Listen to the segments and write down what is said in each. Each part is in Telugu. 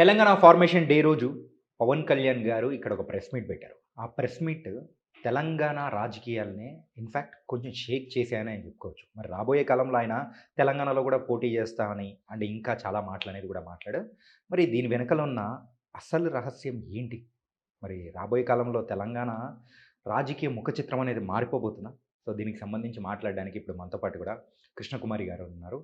తెలంగాణ ఫార్మేషన్ డే రోజు పవన్ కళ్యాణ్ గారు ఇక్కడ ఒక ప్రెస్ మీట్ పెట్టారు. ఆ ప్రెస్ మీట్ తెలంగాణ రాజకీయాల్ని ఇన్‌ఫాక్ట్ కొంచెం షేక్ చేశాయని ఆయన చెప్పుకోవచ్చు. మరి రాబోయే కాలంలో ఆయన తెలంగాణలో కూడా పోటీ చేస్తా అని అండ్ ఇంకా చాలా మాటలనేది కూడా మాట్లాడారు. మరి దీని వెనకాల ఉన్న అసలు రహస్యం ఏంటి? మరి రాబోయే కాలంలో తెలంగాణ రాజకీయ ముఖ చిత్రం అనేది మారిపోబోతుందా? సో, దీనికి సంబంధించి మాట్లాడడానికి ఇప్పుడు మనతో పాటు కూడా కృష్ణకుమారి గారు ఉన్నారు.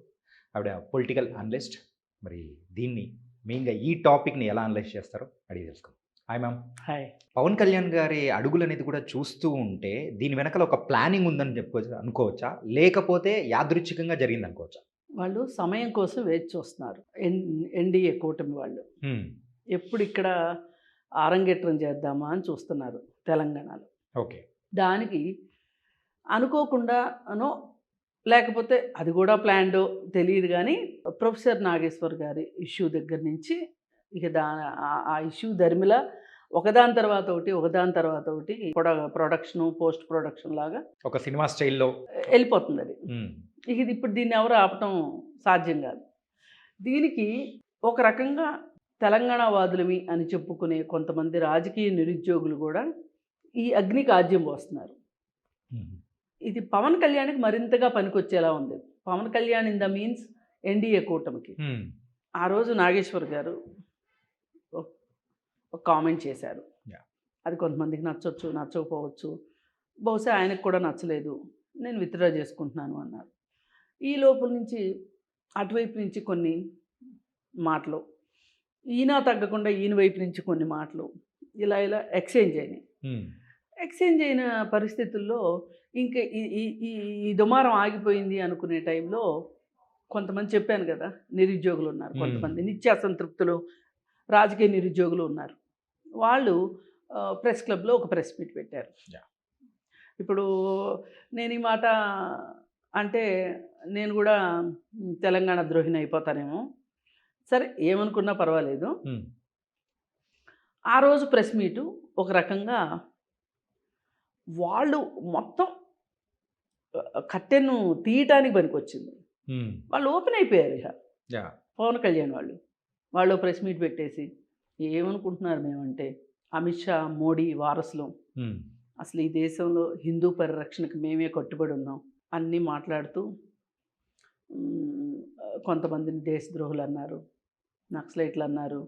ఆవిడ పొలిటికల్ అనలిస్ట్. మరి దీన్ని మెయిన్‌గా ఈ టాపిక్‌ని ఎలా అనలైజ్ చేస్తారో అడిగి తెలుసుకుందాం. Hi ma'am. Hi. Pawan Kalyan గారి అడుగులనేది కూడా చూస్తూ ఉంటే దీని వెనకాల ఒక ప్లానింగ్ ఉందని అనుకోవచ్చా? లేకపోతే యాదృచ్ఛికంగా జరిగిందనుకోవచ్చా? వాళ్ళు సమయం కోసం వేచి చూస్తున్నారు. ఎన్‌డీఏ కూటమి వాళ్ళు. హ్మ్. ఎప్పుడు ఇక్కడ ఆరంగేట్రం చేద్దామా అని చూస్తున్నారు తెలంగాణలో. ఓకే. దానికి అనుకోకుండానో లేకపోతే అది కూడా ప్లాన్‌డో తెలీదు గానీ, ప్రొఫెసర్ నాగేశ్వర్ గారి ఇష్యూ దగ్గర నుంచి ఇక ఆ ఇష్యూ దరిమిలా ఒకదాని తర్వాత ఒకటి, ఒకదాని తర్వాత ఒకటి ప్రొడక్షను, పోస్ట్ ప్రొడక్షన్ లాగా ఒక సినిమా స్టైల్‌లో. వెళ్ళిపోతుందది. హ్మ్. ఇది ఇప్పుడు దీన్ని ఎవరు ఆపటం సాధ్యం కాదు. దీనికి ఒక రకంగా తెలంగాణ వాదులమి అని చెప్పుకునే కొంతమంది రాజకీయ నిరుద్యోగులు కూడా ఈ అగ్నికి ఆజ్యం పోస్తున్నారు. హ్మ్. ఇది పవన్ కళ్యాణ్‌కి మరింతగా పనికొచ్చేలా ఉంది. Pawan Kalyan in the means NDA కూటమికి. హ్మ్. ఆ రోజు నాగేశ్వర్ గారు ఒక కామెంట్ చేశారు. యాహ్! అది కొంతమందికి నచ్చొచ్చు, నచ్చకపోవచ్చు. బహుశా ఆయనకు కూడా నచ్చలేదు. నేను విత్‌డ్రా చేసుకుంటున్నాను అన్నారు. ఈ లోపల నుంచి అటువైపు నుంచి కొన్ని మాటలు, ఈయన తగ్గకుండా ఈయన వైపు నుంచి కొన్ని మాటలు ఇలా ఎక్స్‌చేంజ్ అయినాయి. హ్మ్. ఎక్స్‌చేంజ్ అయిన పరిస్థితుల్లో ఇంక ఈ ఈ ఈ ఈ దుమారం ఆగిపోయింది అనుకునే టైంలో కొంతమంది చెప్పాను కదా! నిరుద్యోగులు ఉన్నారు. కొంతమంది నిత్యాసంతృప్తులు, రాజకీయ నిరుద్యోగులు ఉన్నారు. వాళ్ళు ప్రెస్ క్లబ్‌లో ఒక ప్రెస్ మీట్ పెట్టారు. యాహ్! ఇప్పుడు నేను ఈ మాట అంటే నేను కూడా తెలంగాణ ద్రోహిని అయిపోతానేమో. సరే ఏమనుకున్నా పర్వాలేదు. హ్మ్. ఆ రోజు ప్రెస్ మీటు ఒక రకంగా వాళ్ళు మొత్తం కట్టెను తీయటానికి పనికొచ్చింది. హ్మ్. వాళ్ళు ఓపెన్ అయిపోయారు ఇక. యాహ్! పవన్ కళ్యాణ్ వాళ్ళు. వాళ్ళు ప్రెస్ మీట్ పెట్టేసి ఏమనుకుంటున్నారు మేమంటే అమిత్ షా, మోడీ వారసులం. హ్మ్. అసలు ఈ దేశంలో హిందూ పరిరక్షణకు మేమే కట్టుబడి ఉన్నాం అన్నీ మాట్లాడుతూ కొంతమందిని దేశద్రోహులు అన్నారు, నక్సలైట్లు అన్నారు.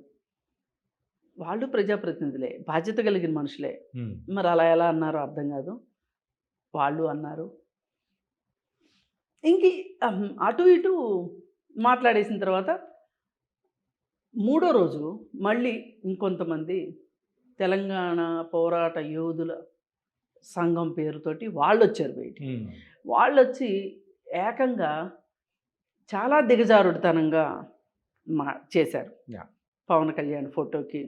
వాళ్ళు ప్రజాప్రతినిధులే, బాధ్యత కలిగిన మనుషులే. హ్మ్. మరి అలా ఎలా అన్నారో అర్థం కాదు. వాళ్ళు అన్నారు. ఇంక అటు ఇటు మాట్లాడేసిన తర్వాత మూడో రోజు మళ్ళీ ఇంకొంతమంది తెలంగాణ పోరాట యోధుల సంఘం పేరుతోటి వాళ్ళొచ్చారు బయటికి. హ్మ్. వాళ్ళొచ్చి ఏకంగా చాలా దిగజారుడుతనంగా చేశారు. యాహ్! పవన్ కళ్యాణ్ ఫోటోకి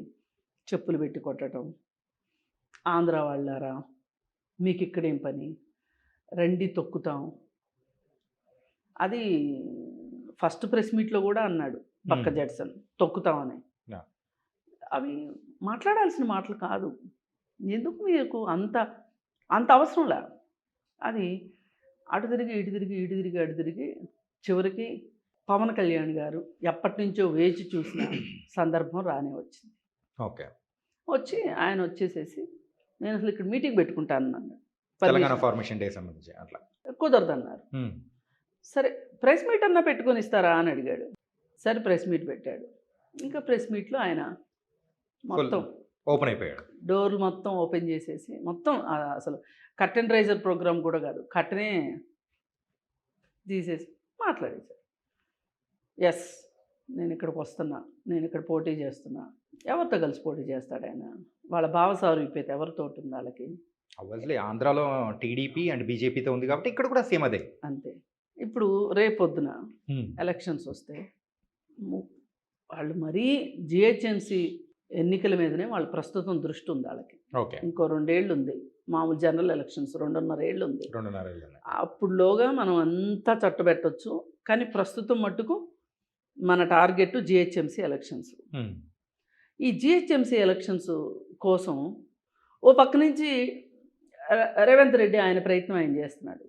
చెప్పులు పెట్టి కొట్టడం. ఆంధ్ర వాళ్ళారా మీకిక్కడేం పని? రండి తొక్కుతాం. అది ఫస్ట్ ప్రెస్ మీట్‌లో గూడా అన్నాడు పక్క జడ్సన్ తొక్కుతామని. యాహ్! అవి మాట్లాడాల్సిన మాటలు కాదు. ఎందుకు మీకు అంత అంత అవసరంలా. అది అటు తిరిగి, ఇటు తిరిగి, ఇటు తిరిగి, అటు తిరిగి చివరికి పవన్ కళ్యాణ్ గారు ఎప్పటినుంచో వేచి చూసిన సందర్భం రానే వచ్చింది. ఓకే. వచ్చి ఆయన వచ్చేసేసి నేను అసలు ఇక్కడ మీటింగ్ పెట్టుకుంటానన్నాడు. తెలంగాణ ఫార్మేషన్ డే సంబంధించి అట్లా. కుదరదన్నారు. హ్మ్. సరే ప్రెస్ మీట్ అన్నా పెట్టుకొని ఇస్తారా అని అడిగాడు. సరే ప్రెస్ మీట్ పెట్టాడు. ఇంకా ప్రెస్ మీట్‌లో ఆయన మొత్తం ఓపెన్ అయిపోయాడు. డోర్లు మొత్తం ఓపెన్ చేసేసి మొత్తం అసలు కర్టెన్ రైజర్ ప్రోగ్రామ్ కూడా కాదు. కర్టెనే తీసేసి మాట్లాడేశారు. యెస్. నేను ఇక్కడికి వస్తున్నా. నేను ఇక్కడ పోటీ చేస్తున్నా. ఎవరితో కలిసి పోటీ చేస్తాడాయన? వాళ్ళ భావ సారూప్యత ఎవరితోటి ఆళ్ళకి? ఆబ్వియస్లీ ఆంధ్రాలో టీడీపీ అండ్ బీజేపీతో ఉంది కాబట్టి ఇక్కడ కూడా సేమ్ అదే. అంతే. ఇప్పుడు రేపొద్దున హ్మ్. ఎలక్షన్స్ వస్తే వాళ్ళు మరీ జీహెచ్ఎంసీ ఎన్నికల మీదనే వాళ్ళ ప్రస్తుతం దృష్టి ఉంది ఆళ్ళకి. ఓకే. ఇంకో 2 ఏళ్ళు ఉంది. మామూలు జనరల్ ఎలక్షన్స్ 2.5 ఏళ్ళు ఉంది. 2.5 ఏళ్ళు. అప్పుడులోగా మనం అంతా చట్టబెట్టొచ్చు. కానీ ప్రస్తుతం మట్టుకు మన టార్గెట్ జీహెచ్ఎంసీ ఎలక్షన్స్. హ్మ్. ఈ జీహెచ్ఎంసీ ఎలక్షన్స్ కోసం ఓ పక్క నుంచి రేవంత్ రెడ్డి ఆయన ప్రయత్నం ఆయన చేస్తున్నాడు.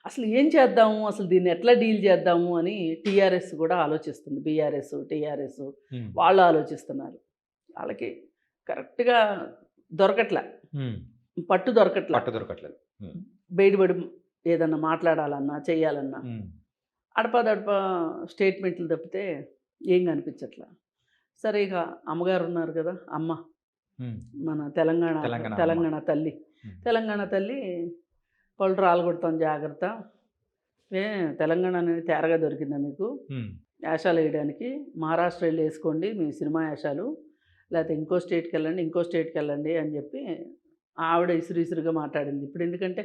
అసలు ఏం చేద్దాము, అసలు దీన్ని ఎట్లా డీల్ చేద్దాము అని టీఆర్ఎస్ కూడా ఆలోచిస్తుంది. బీఆర్ఎస్, టీఆర్ఎస్ హ్మ్. వాళ్ళు ఆలోచిస్తున్నారు. వాళ్ళకి కరెక్ట్‌గా దొరకట్ల. హ్మ్. పట్టు దొరకట్ల. పట్టు దొరకట్లేదు. హ్మ్. బయటపడి ఏదన్నా మాట్లాడాలన్నా, చేయాలన్నా హ్మ్. అడపాదడపా స్టేట్మెంట్లు తప్పితే ఏం కనిపించట్ల. సరే ఇక అమ్మగారు ఉన్నారు కదా! అమ్మ హ్మ్. మన తెలంగాణ తెలంగాణ అమ్మ. తెలంగాణ తల్లి. హ్మ్. తెలంగాణ తల్లి పళ్ళు రాలగొడతాం జాగ్రత్త. ఏ తెలంగాణ అనేది తేరగా దొరికిందా మీకు? హ్మ్. యాషాలు వేయడానికి మహారాష్ట్ర వెళ్ళి వేసుకోండి మీ సినిమా యాషాలు. లేకపోతే ఇంకో స్టేట్‌కెళ్ళండి, ఇంకో స్టేట్‌కెళ్ళండి అని చెప్పి ఆవిడ ఇసురుగా మాట్లాడింది. ఇప్పుడు ఎందుకంటే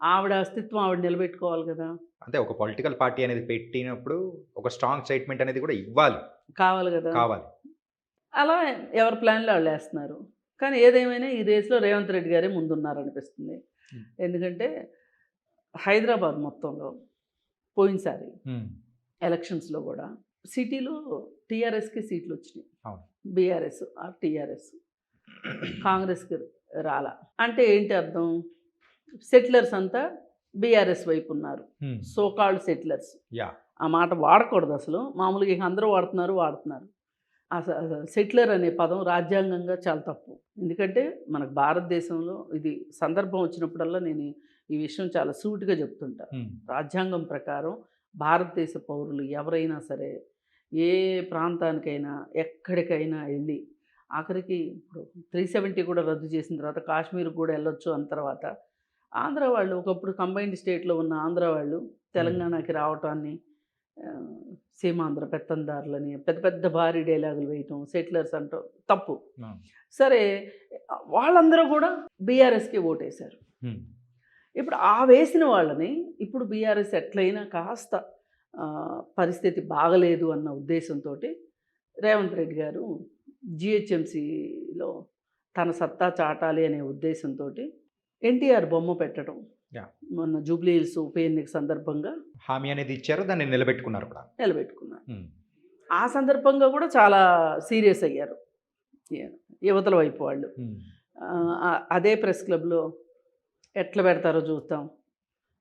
ఆవిడ అస్తిత్వం ఆవిడ నిలబెట్టుకోవాలి కదా! అంటే ఒక పొలిటికల్ పార్టీ అనేది పెట్టినప్పుడు ఒక స్ట్రాంగ్ స్టేట్మెంట్ అనేది కూడా ఇవ్వాలి. కావాలి కదా! కావాలి. అలా ఎవరి ప్లాన్‌లో ఆళ్ళేస్తున్నారు. కానీ ఏదేమైనా ఈ రేస్‌లో రేవంత్ రెడ్డి గారే ముందున్నారనిపిస్తుంది. హ్మ్. ఎందుకంటే హైదరాబాద్ మొత్తంలో పోయినసారి హ్మ్. ఎలక్షన్స్‌లో గూడా సిటీలో టీఆర్ఎస్‌కి సీట్లొచ్చినాయి. అవును. BRS or TRS. కాంగ్రెస్‌కి రాలా. అంటే ఏంటి అర్థం? సెటిలర్స్ అంతా బీఆర్ఎస్ వైపు ఉన్నారు. హ్మ్. So called settlers. యాహ్! ఆ మాట వాడకూడదసలు. మామూలుగా ఇక అందరూ వాడుతున్నారు. సెటిలర్ అనే పదం రాజ్యాంగంగా చాలా తప్పు. ఎందుకంటే మనకు భారతదేశంలో ఇది సందర్భం వచ్చినప్పుడల్లా నేను ఈ విషయం చాలా సూటిగా చెప్తుంటా. హ్మ్. రాజ్యాంగం ప్రకారం భారతదేశ పౌరులు ఎవరైనా సరే ఏ ప్రాంతానికైనా ఎక్కడికైనా వెళ్ళి ఆఖరికి ఇప్పుడు 370 కూడా రద్దు చేసిన తర్వాత కాశ్మీర్కి కూడా వెళ్ళొచ్చు అన్న తర్వాత ఆంధ్ర వాళ్ళు ఒకప్పుడు కంబైన్డ్ స్టేట్లో ఉన్న ఆంధ్ర వాళ్ళు తెలంగాణకి రావటాన్ని ఆ, సీమాంధ్ర పెత్తందారులని పెద్ద పెద్ద భారీ డైలాగులు వేయటం సెటిలర్స్ అంటాం తప్పు. ఆ! సరే వాళ్ళందరూ కూడా బీఆర్ఎస్కి ఓటేశారు. హ్మ్. ఇప్పుడు ఆ వేసిన వాళ్ళని ఇప్పుడు బీఆర్ఎస్ ఎట్లయినా కాస్త పరిస్థితి బాగలేదు అన్న ఉద్దేశంతో రేవంత్ రెడ్డి గారు జిహెచ్ఎంసీలో తన సత్తా చాటాలి అనే ఉద్దేశంతో ఎన్టీఆర్ బొమ్మ పెట్టడం యాహ్! మొన్న జూబ్లీ హిల్స్ ఉప ఎన్నిక సందర్భంగా హామీ అనేది ఇచ్చారు. దాన్ని నిలబెట్టుకున్నారు కూడా. నిలబెట్టుకున్నారు. హ్మ్. ఆ సందర్భంగా కూడా చాలా సీరియస్ అయ్యారు యువతల వైపు వాళ్ళు. హ్మ్. అదే ప్రెస్ క్లబ్‌లో ఎట్లా పెడతారో చూస్తాం.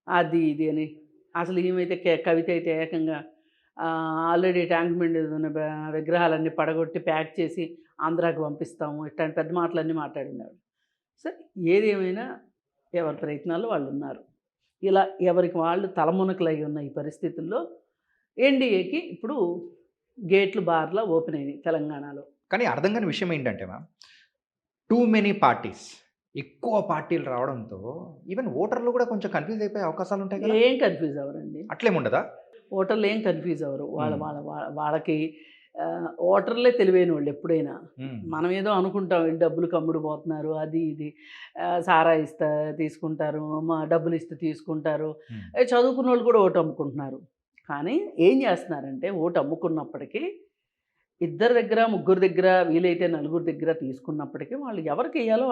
అది ఇది అని. అసలు ఈమైతే కవిత అయితే ఏకంగా ఆల్రెడీ ట్యాంక్ బండ్ మీద ఉన్న విగ్రహాలన్నీ పడగొట్టి ప్యాక్ చేసి ఆంధ్రాకి పంపిస్తాము. ఇట్లాంటి పెద్ద మాటలన్నీ మాట్లాడింది ఆవిడ. సరే ఏది ఏమైనా ఎవరి ప్రయత్నాల్లో వాళ్ళు ఉన్నారు. ఇలా ఎవరికి వాళ్ళు తలమునకలై ఉన్న ఈ పరిస్థితుల్లో ఎన్డీఏకి ఇప్పుడు గేట్లు బార్లా ఓపెన్ అయినాయి తెలంగాణలో. కానీ అర్థం కాని విషయం ఏంటంటే మ్యామ్, టూ మెనీ పార్టీస్. ఎక్కువ పార్టీలు రావడంతో ఈవెన్ ఓటర్లు కూడా కొంచెం కన్‌ఫ్యూజ్ అయిపోయే అవకాశాలు ఉంటాయి కదా! ఏం కన్‌ఫ్యూజ్ అవ్వరండి. అట్లేముండదా? ఓటర్లు ఏం కన్‌ఫ్యూజ్ అవ్వరు. వాళ్ళ హ్మ్. వాళ్ళ వా వాళ్ళకి ఓటర్లే తెలివైనోళ్ళు ఎప్పుడైనా. హ్మ్. మనమేదో అనుకుంటాం ఈ డబ్బులు కమ్ముడు పోతున్నారు. అది ఇది సారా ఇస్తే తీసుకుంటారు. డబ్బులు ఇస్తే తీసుకుంటారు. హ్మ్. చదువుకున్నోళ్ళు కూడా ఓటు అమ్ముకుంటున్నారు. కానీ ఏం చేస్తున్నారంటే ఓటు అమ్ముకున్నప్పటికీ ఇద్దరి దగ్గర, ముగ్గురు దగ్గర, వీలైతే నలుగురు దగ్గర తీసుకున్నప్పటికీ వాళ్ళు ఎవరికెయ్యాలో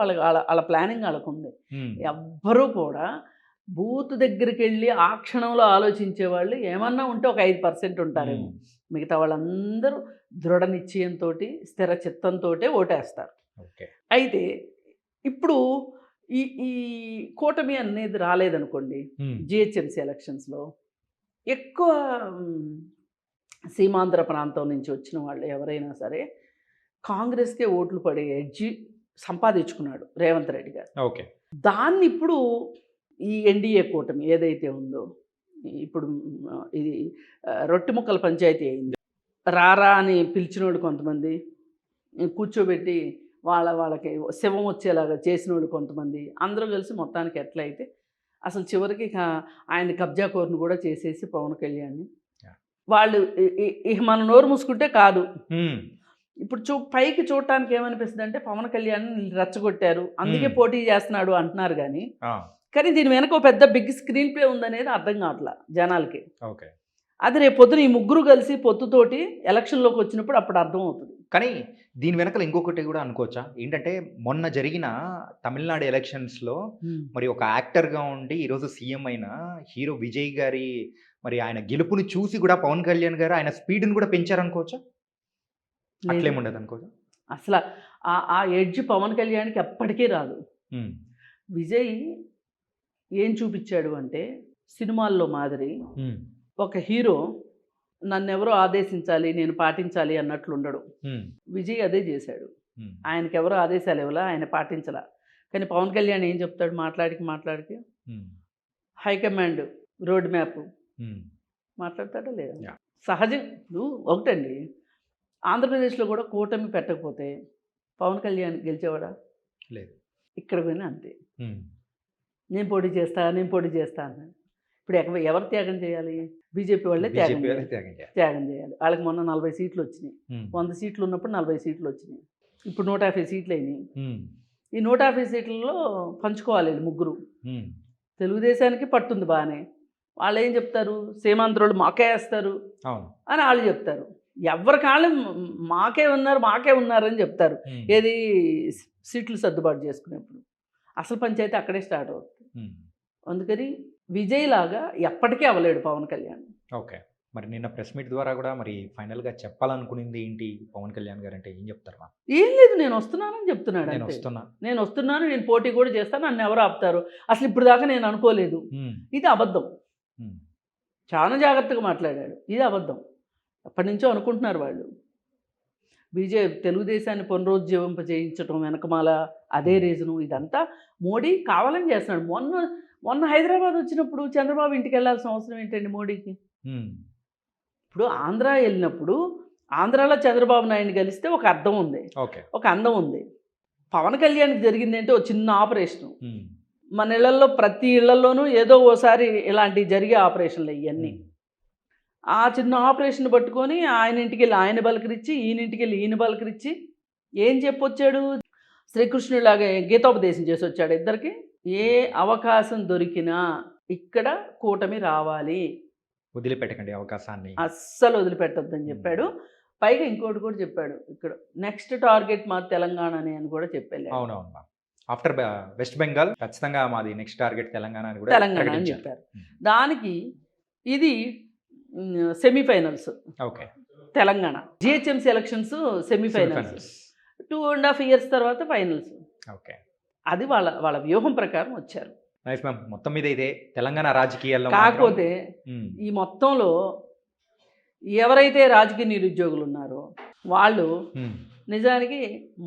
ఆళ్ళ ప్లానింగ్ ఆళ్ళకుంది. హ్మ్. ఎవ్వరూ కూడా బూత్ దగ్గరికెళ్ళి ఆ క్షణంలో ఆలోచించేవాళ్ళు ఏమన్నా ఉంటే ఒక 5% ఉంటారేమో. హ్మ్. మిగతా వాళ్ళందరూ దృఢ నిశ్చయంతోటి, స్థిర చిత్తంతోటే ఓటేస్తారు. ఓకే. అయితే ఇప్పుడు ఈ ఈ కూటమి అనేది రాలేదనుకోండి హ్మ్. జీహెచ్ఎంసీ ఎలక్షన్స్‌లో ఎక్కువ హ్మ్, సీమాంధ్ర ప్రాంతం నుంచి వచ్చిన వాళ్ళు ఎవరైనా సరే కాంగ్రెస్‌కే ఓట్లు పడే ఎడ్జి సంపాదించుకున్నాడు రేవంత్ రెడ్డి గారు. ఓకే. దాన్నిప్పుడు ఈ ఎన్డీఏ కూటమి ఏదైతే ఉందో, ఇప్పుడు ఇది రొట్టె ముక్కల పంచాయతీ అయింది. రారా అని పిలిచినోళ్ళు కొంతమంది, కూర్చోబెట్టి వాళ్ళకి శవం వచ్చేలాగా చేసినోళ్ళు కొంతమంది, అందరూ కలిసి మొత్తానికి ఎట్లయితే అసలు చివరికి ఆయన కబ్జా కోరును కూడా చేసేసి పవన్ కళ్యాణ్‌ని యాహ్! వాళ్ళు ఇక మనం నోరు మూసుకుంటే కాదు. హ్మ్. ఇప్పుడు పైకి చూడటానికి ఏమనిపిస్తుందంటే పవన్ కళ్యాణ్ రెచ్చగొట్టారు. అందుకే హ్మ్. పోటీ చేస్తున్నాడు అంటున్నారు గానీ, ఆ! కానీ దీని వెనక ఓ పెద్ద బిగ్ స్క్రీన్ ప్లే ఉందనేది అర్థం కావట్ల జనాలకి. ఓకే. అది రేపొద్దున ఈ ముగ్గురు కలిసి పొత్తుతోటి ఎలక్షన్‌లోకి వచ్చినప్పుడు అప్పుడు అర్థమవుతది. కానీ దీని వెనకాల ఇంకొకటి కూడా అనుకోవచ్చా? ఏంటంటే మొన్న జరిగిన తమిళనాడు ఎలక్షన్స్‌లో మరి ఒక యాక్టర్‌గా ఉండి ఈరోజు సీఎం అయిన హీరో విజయ్ గారి మరి ఆయన గెలుపుని చూసి కూడా పవన్ కళ్యాణ్ గారు ఆయన స్పీడ్‌ని కూడా పెంచారనుకోవచ్చా? లేదు. అట్లేముండదనుకోవచ్చా? అసల ఆ ఎడ్జ్ పవన్ కళ్యాణ్‌కి ఎప్పటికీ రాదు. హ్మ్. విజయ్ ఏం చూపిచ్చాడు అంటే, సినిమాల్లో మాదిరి హ్మ్. ఒక హీరో నన్నెవరో ఆదేశించాలి, నేను పాటించాలి అన్నట్లు ఉండడు. హ్మ్. విజయ్ అదే చేశాడు. హ్మ్. ఆయనకెవరో ఆదేశాలు ఇవ్వలా, ఆయన పాటించలా. కానీ పవన్ కళ్యాణ్ ఏం చెప్తాడు మాట్లాడికి హ్మ్. హైకమాండ్ రోడ్ మ్యాప్ హ్మ్. మాట్లాడతాడా లేదా? యాహ్! సహజం. ఇప్పుడు ఒకటండి, ఆంధ్రప్రదేశ్లో కూడా కూటమి పెట్టకపోతే పవన్ కళ్యాణ్ గెలిచేవాడా? లేదు. ఇక్కడ పోయినా అంతే. హ్మ్. నేను పోటీ చేస్తా అన్నాడు. ఇప్పుడు ఎవరు త్యాగం చేయాలి? బీజేపీ వాళ్ళే త్యాగం బీజేపీ వాళ్ళే చేయాలి. త్యాగం చేయాలి. త్యాగం చేయాలి. వాళ్ళకి మొన్న 40 సీట్లు వచ్చినాయి. హ్మ్. 100 సీట్లు ఉన్నప్పుడు 40 సీట్లు వచ్చినాయి. ఇప్పుడు 150 సీట్లు అయినాయి. హ్మ్. ఈ 150 సీట్లలో పంచుకోవాలి వీళ్ళు ముగ్గురు. హ్మ్. తెలుగుదేశానికి పట్టుంది బాగానే. వాళ్ళు ఏం చెప్తారు? సీమాంధ్రులు మాకే వేస్తారు అవును. అని వాళ్ళు చెప్తారు. ఎవరికి వాళ్ళు మాకే ఉన్నారని చెప్తారు. హ్మ్. ఏది సీట్లు సర్దుబాటు చేసుకునేప్పుడు. అసలు పంచాయతీ అక్కడే స్టార్ట్ అవుతుంది. హ్మ్. అందుకని విజయ్ లాగా ఎప్పటికీ అవ్వలేడు పవన్ కళ్యాణ్. ఓకే. మరి నిన్న ప్రెస్ మీట్ ద్వారా కూడా మరి ఫైనల్‌గా చెప్పాలనుకునింది ఏంటి పవన్ కళ్యాణ్ గారంటే ఏం చెప్తారు మా? ఏం లేదు, నేను వస్తున్నానని చెప్తున్నాడు నేను అంతే. వస్తున్నా. నేను వస్తున్నాను, నేను పోటీ కూడా చేస్తాను, నన్ను ఎవరు ఆపుతారు? అసలు ఇప్పుడు దాకా నేను అనుకోలేదు. హ్మ్. ఇది అబద్ధం. హ్మ్. చాలా జాగ్రత్తగా మాట్లాడాడు. ఇది అబద్ధం. ఎప్పటి నుంచో అనుకుంటున్నారు వాళ్ళు. తెలుగుదేశాన్ని పునరుజ్జీవింపజేయించడం వెనకమాల అదే రీజను. ఇదంతా మోడీ కావాలని చేస్తున్నాడు. మొన్న హైదరాబాద్ వచ్చినప్పుడు చంద్రబాబు ఇంటికి వెళ్ళాల్సిన అవసరం ఏంటండి మోడీకి? హ్మ్. ఇప్పుడు ఆంధ్ర వెళ్ళినప్పుడు ఆంధ్రాలో చంద్రబాబు నాయుడిని కలిస్తే ఒక అర్థం ఉంది, ఓకే. ఒక అందం ఉంది. పవన్ కళ్యాణ్కి జరిగింది ఏంటో ఒక చిన్న ఆపరేషను. హ్మ్. మన ఇళ్లల్లో ప్రతి ఇళ్లలోనూ ఏదో ఓసారి ఇలాంటివి జరిగే ఆపరేషన్లు ఇవన్నీ. హ్మ్. ఆ చిన్న ఆపరేషన్ పట్టుకొని ఆయన ఇంటికి వెళ్ళి ఆయన పలకరించి, ఈయన ఇంటికి వెళ్ళి ఈయన పలకరించి ఏం చెప్పొచ్చాడు? శ్రీకృష్ణుడిలాగా గీతోపదేశం చేసి వచ్చాడు ఇద్దరికి. ఏ అవకాశం దొరికినా ఇక్కడ కూటమి రావాలి, వదిలిపెట్టకండి అవకాశాన్ని. అస్సలు వదిలిపెట్టొద్దని చెప్పాడు. పైగా ఇంకోటి కూడా చెప్పాడు, ఇక్కడ నెక్స్ట్ టార్గెట్ మా తెలంగాణనే అని కూడా చెప్పాడు. అవునవును మా. ఆఫ్టర్ వెస్ట్ బెంగాల్ ఖచ్చితంగా మాది నెక్స్ట్ టార్గెట్ తెలంగాణ అని కూడా తెలంగాణ అని ప్రకటించారు. చెప్పారు. హ్మ్. దానికి ఇది semifinals okay. Telangana GHMC elections semifinals. Semifinals. 2.5 years తర్వాత ఫైనల్స్. ఓకే. అది వాళ్ళ వ్యూహం ప్రకారం వచ్చారు. Nice ma'am. మొత్తం మీద అయితే తెలంగాణ రాజకీయాల్లో కాకపోతే హ్మ్. ఈ మొత్తంలో ఎవరైతే రాజకీయ నిరుద్యోగులు ఉన్నారో వాళ్ళు హ్మ్. నిజానికి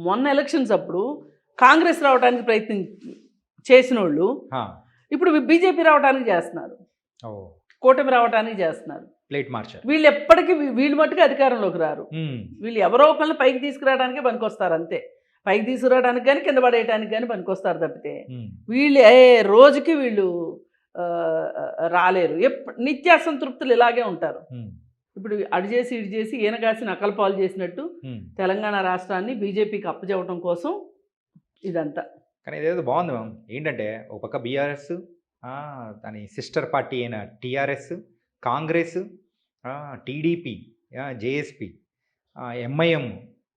మొన్న ఎలక్షన్స్ అప్పుడు కాంగ్రెస్ రావడానికి ప్రయత్నం చేసిన వాళ్ళు హా. ఇప్పుడు బీజేపీ రావడానికి చేస్తున్నారు, ఓ కూటమి రావడానికి చేస్తున్నారు. ప్లేట్ మార్చారు. వీళ్ళు ఎప్పటికీ వీళ్ళు మట్టుకు అధికారంలోకి రారు. హ్మ్. వీళ్ళు ఎవరో ఒకళ్ళని పైకి తీసుకురావడానికే పనికొస్తారు అంతే. పైకి తీసుకురావడానికి కానీ కింద పడేయడానికి కానీ పనికొస్తారు తప్పితే హ్మ్. వీళ్ళు రోజుకి వీళ్ళు రాలేరు. నిత్య అసంతృప్తులు ఇలాగే ఉంటారు. హ్మ్. ఇప్పుడు అటు చేసి ఇటు చేసి ఈయన కాసి నకలపాలు చేసినట్టు హ్మ్. తెలంగాణ రాష్ట్రాన్ని బీజేపీకి అప్పచెప్పడం కోసం ఇదంతా. కానీ ఇదేదో బాగుంది మ్యామ్. ఏంటంటే ఒక పక్క బీఆర్ఎస్, దాని సిస్టర్ పార్టీ అయిన TRS, Congress, TDP, JSP, MIM,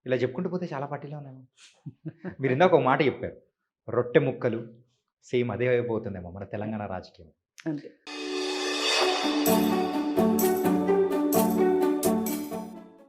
ఇలా చెప్పుకుంటూ పోతే చాలా పార్టీలు ఉన్నాయి మ్యామ్. మీరు ఇందాక ఒక మాట చెప్పారు, రొట్టె ముక్కలు. సేమ్ అదే అయిపోతుందేమో మన తెలంగాణ రాజకీయం. అంతే.